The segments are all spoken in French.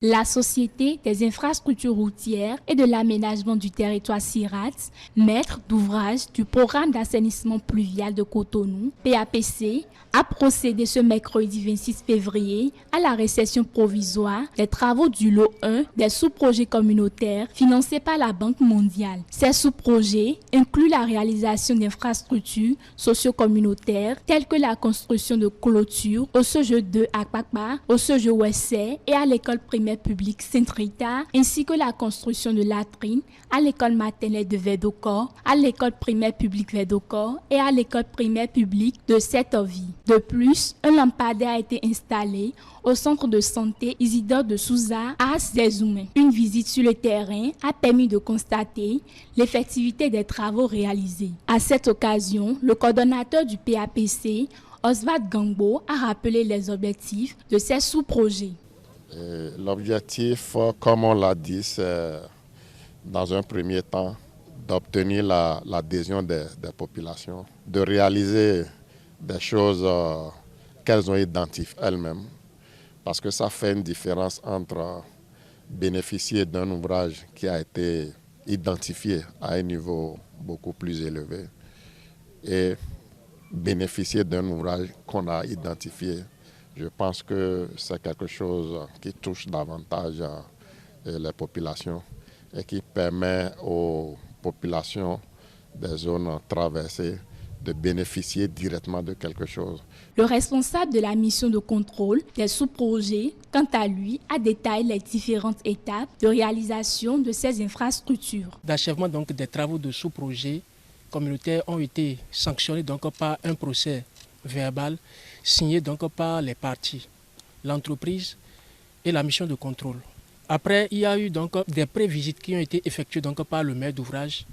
La Société des infrastructures routières et de l'aménagement du territoire SIRAT, maître d'ouvrage du programme d'assainissement pluvial de Cotonou, PAPC, a procédé ce mercredi 26 février à la réception provisoire des travaux du lot 1 des sous-projets communautaires financés par la Banque mondiale. Ces sous-projets incluent la réalisation d'infrastructures socio-communautaires telles que la construction de clôtures au CEJ2 à Kpakpa, au CEJ Wessé et à l'école primaire publique Saint-Rita, ainsi que la construction de latrines à l'école maternelle de Verdocor, à l'école primaire publique Verdocor et à l'école primaire publique de Setovie. De plus, un lampadaire a été installé au centre de santé Isidore de Souza à Zézoumé. Une visite sur le terrain a permis de constater l'effectivité des travaux réalisés. À cette occasion, le coordonnateur du PAPC, Oswald Gangbo, a rappelé les objectifs de ces sous-projets. L'objectif, comme on l'a dit, c'est dans un premier temps d'obtenir l'adhésion des populations, de réaliser des choses qu'elles ont identifiées elles-mêmes, parce que ça fait une différence entre bénéficier d'un ouvrage qui a été identifié à un niveau beaucoup plus élevé et bénéficier d'un ouvrage qu'on a identifié. Je pense que c'est quelque chose qui touche davantage les populations et qui permet aux populations des zones traversées de bénéficier directement de quelque chose. Le responsable de la mission de contrôle des sous-projets, quant à lui, a détaillé les différentes étapes de réalisation de ces infrastructures. D'achèvement donc des travaux de sous-projets communautaires ont été sanctionnés donc par un procès verbal signé donc par les parties, l'entreprise et la mission de contrôle. Après, il y a eu donc des prévisites qui ont été effectuées donc par le maître d'ouvrage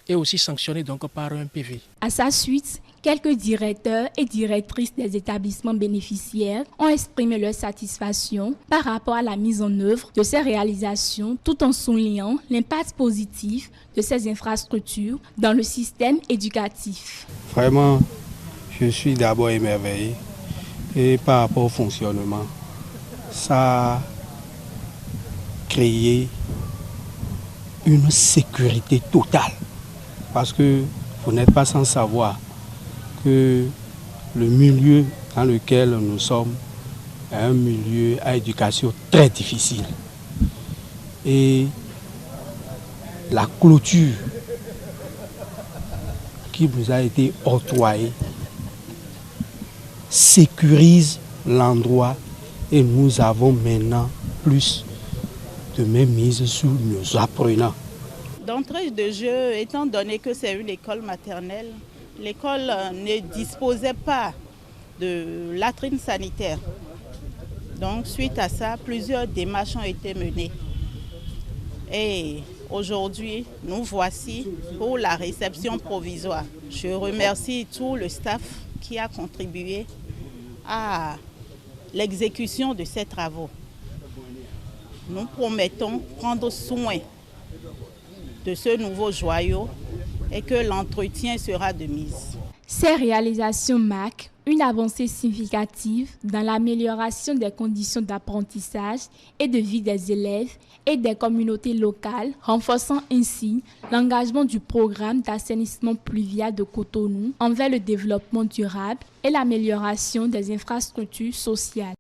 et aussi sanctionnées donc par un PV. À sa suite, quelques directeurs et directrices des établissements bénéficiaires ont exprimé leur satisfaction par rapport à la mise en œuvre de ces réalisations, tout en soulignant l'impact positif de ces infrastructures dans le système éducatif. Vraiment, je suis d'abord émerveillé et par rapport au fonctionnement, ça a créé une sécurité totale. Parce que vous n'êtes pas sans savoir que le milieu dans lequel nous sommes est un milieu à éducation très difficile. Et la clôture qui nous a été octroyée sécurise l'endroit et nous avons maintenant plus de mainmise sur nos apprenants. D'entrée de jeu, étant donné que c'est une école maternelle, l'école ne disposait pas de latrines sanitaires. Donc suite à ça, plusieurs démarches ont été menées. Et aujourd'hui, nous voici pour la réception provisoire. Je remercie tout le staff qui a contribué à l'exécution de ces travaux. Nous promettons prendre soin de ce nouveau joyau et que l'entretien sera de mise. Ces réalisations marquent une avancée significative dans l'amélioration des conditions d'apprentissage et de vie des élèves et des communautés locales, renforçant ainsi l'engagement du programme d'assainissement pluvial de Cotonou envers le développement durable et l'amélioration des infrastructures sociales.